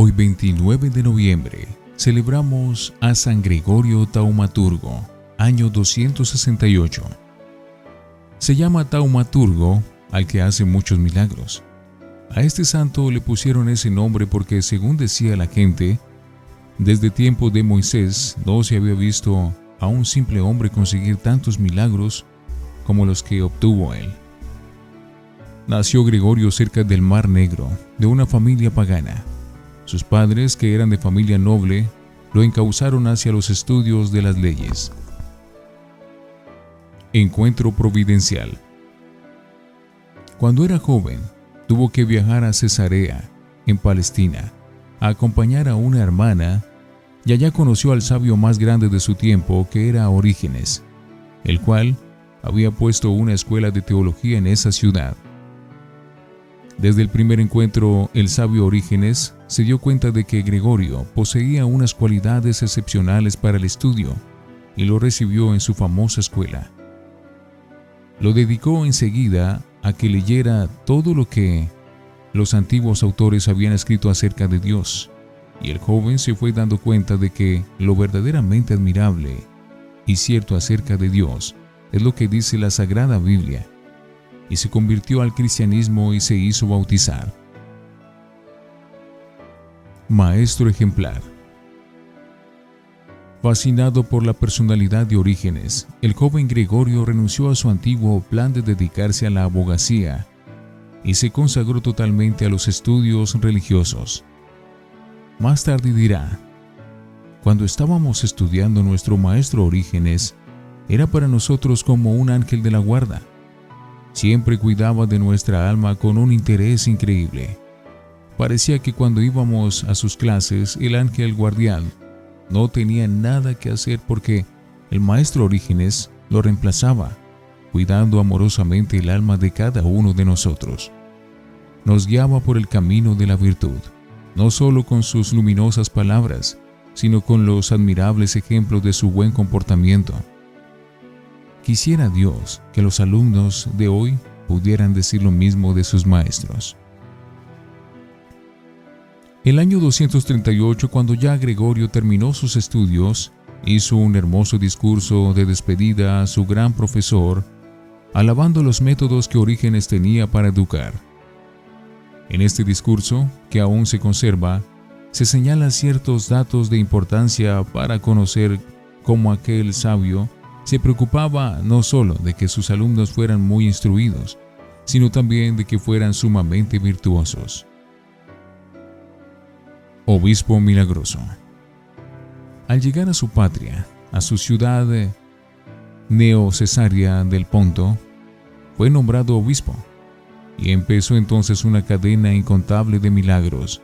Hoy 29 de noviembre celebramos a San Gregorio Taumaturgo, año 268. Se llama Taumaturgo al que hace muchos milagros. A este santo le pusieron ese nombre porque, según decía la gente, desde tiempos de Moisés no se había visto a un simple hombre conseguir tantos milagros como los que obtuvo él. Nació Gregorio cerca del Mar Negro, de una familia pagana. Sus padres, que eran de familia noble, lo encauzaron hacia los estudios de las leyes. Encuentro providencial. Cuando era joven, tuvo que viajar a Cesarea, en Palestina, a acompañar a una hermana, y allá conoció al sabio más grande de su tiempo, que era Orígenes, el cual había puesto una escuela de teología en esa ciudad. Desde el primer encuentro, el sabio Orígenes se dio cuenta de que Gregorio poseía unas cualidades excepcionales para el estudio y lo recibió en su famosa escuela. Lo dedicó enseguida a que leyera todo lo que los antiguos autores habían escrito acerca de Dios, y el joven se fue dando cuenta de que lo verdaderamente admirable y cierto acerca de Dios es lo que dice la Sagrada Biblia, y se convirtió al cristianismo y se hizo bautizar. Maestro ejemplar. Fascinado por la personalidad de Orígenes, el joven Gregorio renunció a su antiguo plan de dedicarse a la abogacía y se consagró totalmente a los estudios religiosos. Más tarde dirá: cuando estábamos estudiando, nuestro maestro Orígenes era para nosotros como un ángel de la guarda. Siempre cuidaba de nuestra alma con un interés increíble. Parecía que cuando íbamos a sus clases, el ángel guardián no tenía nada que hacer porque el maestro Orígenes lo reemplazaba, cuidando amorosamente el alma de cada uno de nosotros. Nos guiaba por el camino de la virtud, no solo con sus luminosas palabras, sino con los admirables ejemplos de su buen comportamiento. Quisiera Dios que los alumnos de hoy pudieran decir lo mismo de sus maestros. El año 238, cuando ya Gregorio terminó sus estudios, hizo un hermoso discurso de despedida a su gran profesor, alabando los métodos que Orígenes tenía para educar. En este discurso, que aún se conserva, se señalan ciertos datos de importancia para conocer cómo aquel sabio se preocupaba no solo de que sus alumnos fueran muy instruidos, sino también de que fueran sumamente virtuosos. Obispo milagroso. Al llegar a su patria, a su ciudad Neo-Cesarea del Ponto, fue nombrado obispo, y empezó entonces una cadena incontable de milagros.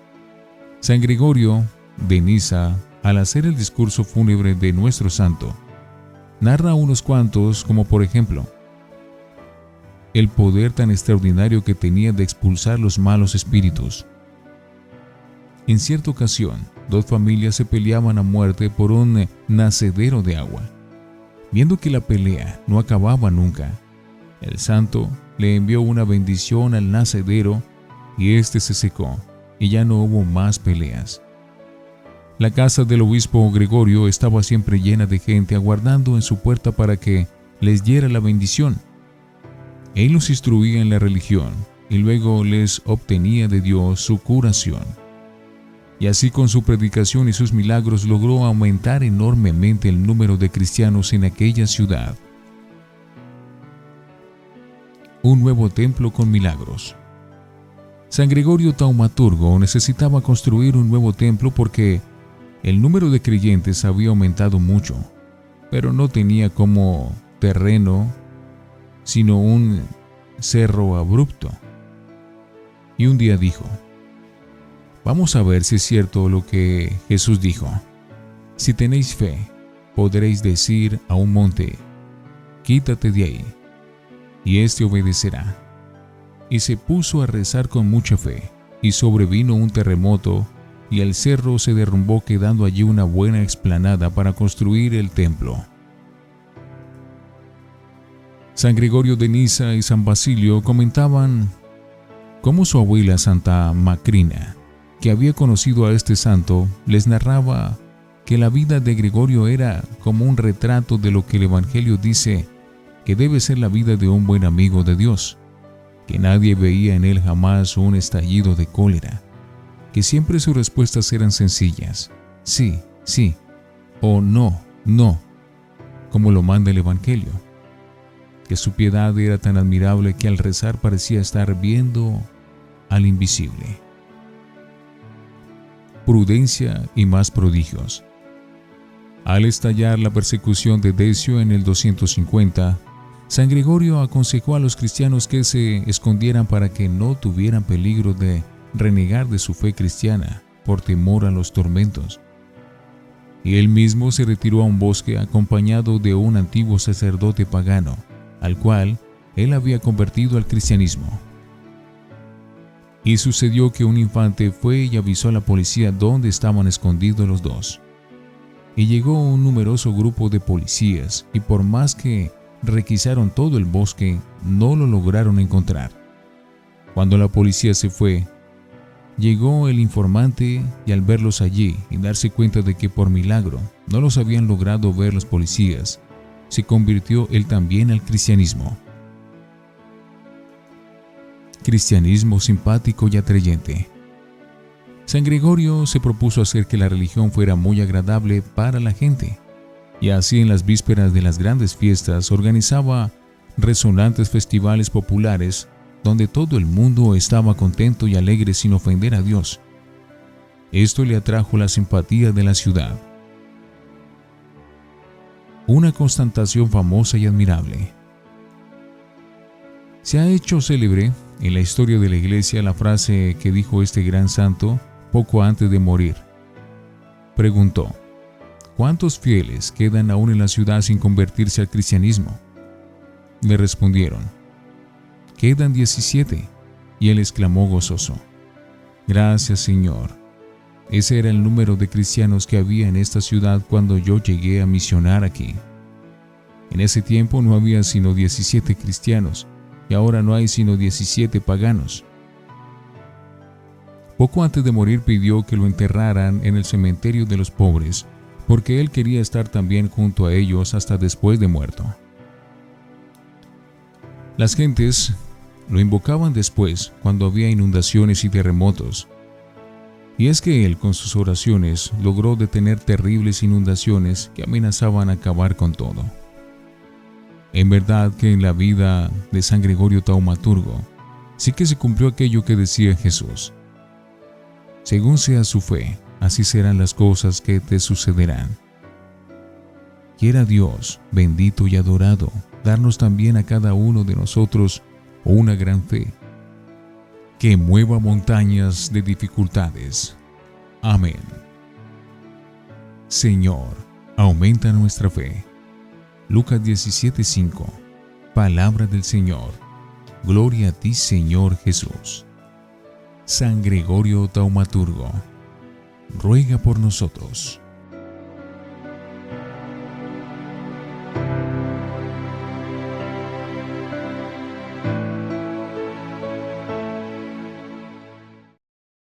San Gregorio de Niza, al hacer el discurso fúnebre de nuestro santo, narra unos cuantos, como por ejemplo, el poder tan extraordinario que tenía de expulsar los malos espíritus. En cierta ocasión, dos familias se peleaban a muerte por un nacedero de agua. Viendo que la pelea no acababa nunca, el santo le envió una bendición al nacedero y éste se secó, y ya no hubo más peleas. La casa del obispo Gregorio estaba siempre llena de gente aguardando en su puerta para que les diera la bendición. Él los instruía en la religión y luego les obtenía de Dios su curación. Y así, con su predicación y sus milagros, logró aumentar enormemente el número de cristianos en aquella ciudad. Un nuevo templo con milagros. San Gregorio Taumaturgo necesitaba construir un nuevo templo porque el número de creyentes había aumentado mucho, pero no tenía como terreno sino un cerro abrupto. Y un día dijo: vamos a ver si es cierto lo que Jesús dijo. Si tenéis fe, podréis decir a un monte: quítate de ahí, y éste obedecerá. Y se puso a rezar con mucha fe, y sobrevino un terremoto, y el cerro se derrumbó, quedando allí una buena explanada para construir el templo. San Gregorio de Niza y San Basilio comentaban cómo su abuela Santa Macrina, que había conocido a este santo, les narraba que la vida de Gregorio era como un retrato de lo que el Evangelio dice que debe ser la vida de un buen amigo de Dios, que nadie veía en él jamás un estallido de cólera, que siempre sus respuestas eran sencillas, sí, sí, o no, no, como lo manda el Evangelio, que su piedad era tan admirable que al rezar parecía estar viendo al invisible. Prudencia y más prodigios. Al estallar la persecución de Decio en el 250, San Gregorio aconsejó a los cristianos que se escondieran para que no tuvieran peligro de renegar de su fe cristiana por temor a los tormentos. Y él mismo se retiró a un bosque acompañado de un antiguo sacerdote pagano, al cual él había convertido al cristianismo. Y sucedió que un infante fue y avisó a la policía dónde estaban escondidos los dos. Y llegó un numeroso grupo de policías, y por más que requisaron todo el bosque, no lo lograron encontrar. Cuando la policía se fue, llegó el informante y al verlos allí y darse cuenta de que por milagro no los habían logrado ver los policías, se convirtió él también al cristianismo. Cristianismo simpático y atrayente. San Gregorio se propuso hacer que la religión fuera muy agradable para la gente, y así en las vísperas de las grandes fiestas organizaba resonantes festivales populares donde todo el mundo estaba contento y alegre sin ofender a Dios. Esto le atrajo la simpatía de la ciudad. Una constatación famosa y admirable. Se ha hecho célebre en la historia de la Iglesia la frase que dijo este gran santo poco antes de morir. Preguntó: ¿cuántos fieles quedan aún en la ciudad sin convertirse al cristianismo? Le respondieron: quedan 17. Y él exclamó gozoso: gracias, Señor. Ese era el número de cristianos que había en esta ciudad cuando yo llegué a misionar aquí. En ese tiempo no había sino 17 cristianos, y ahora no hay sino 17 paganos. Poco antes de morir pidió que lo enterraran en el cementerio de los pobres, porque él quería estar también junto a ellos hasta después de muerto. Las gentes lo invocaban después, cuando había inundaciones y terremotos. Y es que él, con sus oraciones, logró detener terribles inundaciones que amenazaban acabar con todo. En verdad que en la vida de San Gregorio Taumaturgo sí que se cumplió aquello que decía Jesús: según sea su fe, así serán las cosas que te sucederán. Quiera Dios, bendito y adorado, darnos también a cada uno de nosotros una gran fe, que mueva montañas de dificultades. Amén. Señor, aumenta nuestra fe. Lucas 17:5. Palabra del Señor. Gloria a ti, Señor Jesús. San Gregorio Taumaturgo, ruega por nosotros.